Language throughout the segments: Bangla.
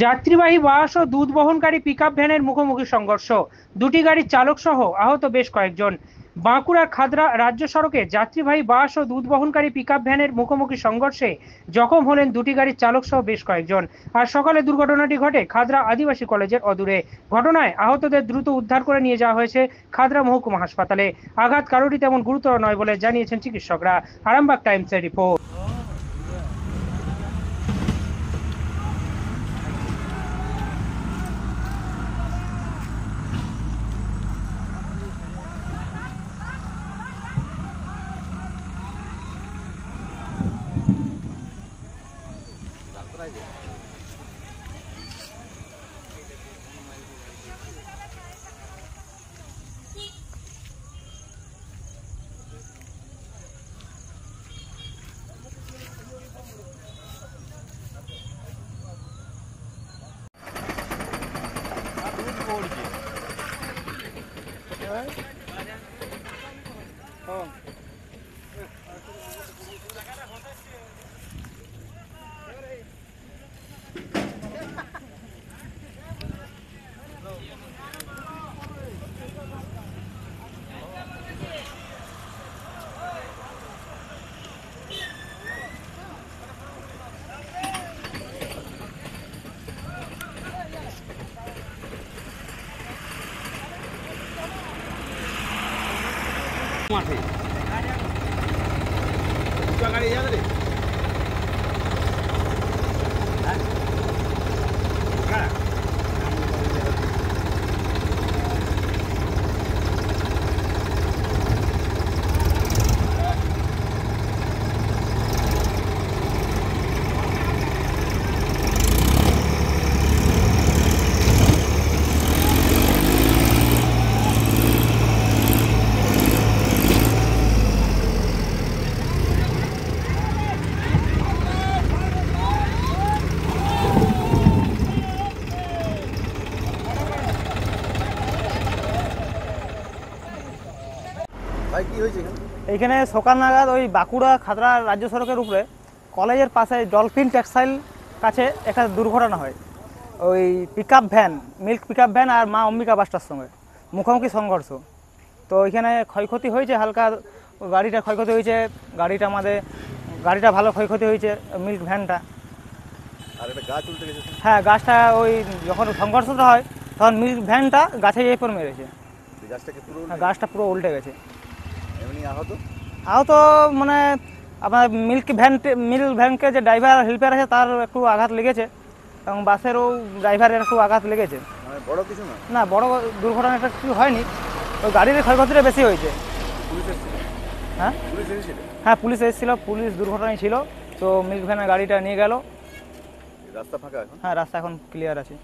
যাত্রীবাহী বাস ও দুধ বহনকারী পিকআপ ভ্যানের মুখোমুখি সংঘর্ষ, দুটি গাড়ির চালক সহ আহত বেশ কয়েকজন। বাঁকুড়ার খাদরা রাজ্য সড়কে যাত্রীবাহী বাস ও দুধ বহনকারী পিকআপ ভ্যানের মুখোমুখি সংঘর্ষে জখম হলেন দুটি গাড়ির চালক সহ বেশ কয়েকজন। আর সকালে দুর্ঘটনাটি ঘটে খাদরা আদিবাসী কলেজের অদূরে। ঘটনায় আহতদের দ্রুত উদ্ধার করে নিয়ে যাওয়া হয়েছে খাদরা মহকুমা হাসপাতালে। আঘাত কারোরই তেমন গুরুতর নয় বলে জানিয়েছেন চিকিৎসকরা। আরামবাগ টাইমসের রিপোর্ট। মাঠে দুটো গাড়ি যাবে রে। ভাই কি হয়েছে এইখানে সকাল নাগাদ ওই বাঁকুড়া খাদরা রাজ্য সড়কের উপরে কলেজের পাশে ডলফিন টেক্সটাইল কাছে একটা দুর্ঘটনা হয়। ওই pickup van, milk pickup van আর মা অম্বিকা বাসটার সঙ্গে মুখোমুখি সংঘর্ষ। তো ওইখানে ক্ষয়ক্ষতি হয়েছে, হালকা গাড়িটা ক্ষয়ক্ষতি হয়েছে, গাড়িটা ভালো ক্ষয়ক্ষতি হয়েছে, মিল্ক ভ্যানটা। আর একটা গাছ উল্টে গেছে। হ্যাঁ, গাছটা ওই যখন সংঘর্ষটা হয় তখন মিল্ক ভ্যানটা গাছে যেয়ে পর মেরেছে। গাছটা পুরো উল্টে গেছে। এমনি আহত মানে আপনার মিল্ক ভ্যানকে যে ড্রাইভার হেল্পার আছে তার একটু আঘাত লেগেছে, এবং বাসেরও ড্রাইভারের একটু আঘাত লেগেছে। মানে বড় কিছু না? না, বড় দুর্ঘটনাটা কিছু হয়নি, ওই গাড়ির ক্ষয়ক্ষতিটা বেশি হয়েছে। হ্যাঁ হ্যাঁ, পুলিশ এসেছিল, পুলিশ দুর্ঘটনায় ছিল। তো মিল্ক ভ্যানের গাড়িটা নিয়ে গেল। রাস্তা ফাঁকা এখন? হ্যাঁ, রাস্তা এখন ক্লিয়ার আছে।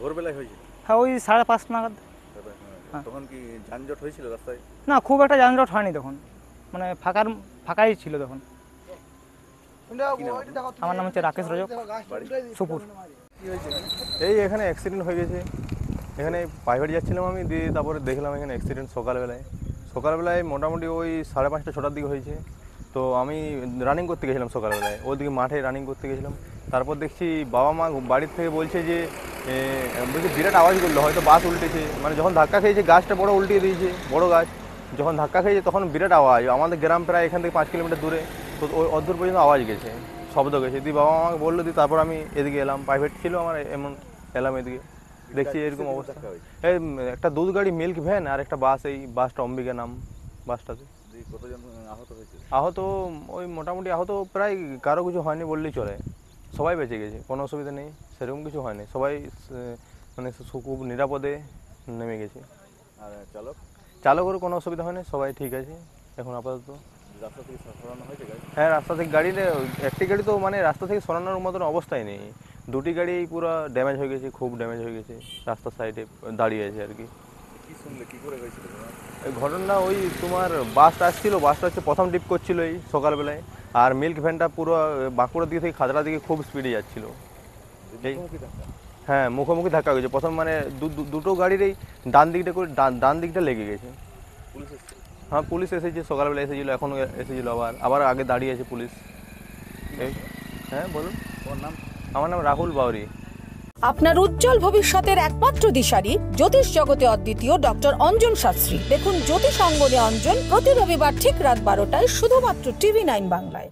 ভোরবেলায় হয়েছে? হ্যাঁ, ওই 5:30 নাগাদ। তখন কি যানজট হয়েছিল রাস্তায়? না, খুব একটা যানজট হয়নি তখন, মানে ফাঁকাই ছিল তখন। আমার নাম হচ্ছে রাকেশ রজক, সুপুর। এই এখানে অ্যাক্সিডেন্ট হয়ে গেছে। এখানে প্রাইভেট যাচ্ছিলাম আমি, দিয়ে তারপরে দেখলাম এখানে অ্যাক্সিডেন্ট সকালবেলায় মোটামুটি ওই 5:30 6টার দিকে হয়েছে। তো আমি রানিং করতে গেছিলাম সকালবেলায়, ওদিকে মাঠে রানিং করতে গেছিলাম। তারপর দেখছি বাবা মা বাড়ির থেকে বলছে যে বিরাট আওয়াজ করলো, হয়তো বাস উল্টেছে। মানে যখন ধাক্কা খেয়েছে গাছটা বড় উল্টিয়ে দিয়েছে, বড় গাছ যখন ধাক্কা খেয়েছে তখন বিরাট আওয়াজ। আমাদের গ্রাম প্রায় এখান থেকে 5 কিলোমিটার দূরে, তো ওই অদূর পর্যন্ত আওয়াজ গেছে, শব্দ গেছে। দিয়ে বাবা আমাকে বললো, দিয়ে তারপর আমি এদিকে এলাম, প্রাইভেট ছিল আমার, এমন এলাম এদিকে, দেখছি এরকম অবস্থা। এই একটা দুধ গাড়ি মিল্ক ভ্যান আর একটা বাস, এই বাসটা অম্বিকা নাম বাসটাতে। কতজন আহত হয়েছে? আহত ওই মোটামুটি আহত প্রায় কারো কিছু হয়নি বললেই চলে, সবাই বেঁচে গেছে, কোনো অসুবিধা নেই, সেরকম কিছু হয়নি, সবাই মানে খুব নিরাপদে নেমে গেছে। আর চালকেরও কোনো অসুবিধা হয়নি, সবাই ঠিক আছে এখন আপাতত। রাস্তা থেকে সরানো হয়েছে গাড়ি? হ্যাঁ, রাস্তা থেকে গাড়িতে একটি গাড়ি তো মানে রাস্তা থেকে সরানোর মতন অবস্থায় নেই, দুটি গাড়ি পুরো ড্যামেজ হয়ে গেছে, খুব ড্যামেজ হয়ে গেছে, রাস্তার সাইডে দাঁড়িয়ে আছে আর কি। কি শুনলে, কি করে হয়েছিল? এই ঘটনা ওই তোমার বাসটা হচ্ছে প্রথম ডিপ করছিল এই সকালবেলায়, আর মিল্ক ভ্যানটা পুরো বাঁকুড়ার দিকে থেকে খাদড়ার দিকে খুব স্পিডে যাচ্ছিল। হ্যাঁ, মুখোমুখি ধাক্কা হয়েছে প্রথম, মানে দুটো গাড়ির এই ডান দিকটা লেগে গেছে। হ্যাঁ, পুলিশ এসেছে, সকালবেলা এসেছিল, এখনও এসেছিল, আবার আগে দাঁড়িয়ে আছে পুলিশ। হ্যাঁ বলুন। তোমার নাম? আমার নাম রাহুল বাউরি। আপনার উজ্জ্বল ভবিষ্যতের একমাত্র দিশারি জ্যোতিষ জগতে অদ্বিতীয় ডক্টর অঞ্জন শাস্ত্রী। দেখুন জ্যোতিষ অঙ্গনে অঞ্জন প্রতি রবিবার ঠিক রাত 12টায় শুধুমাত্র TV9 বাংলায়।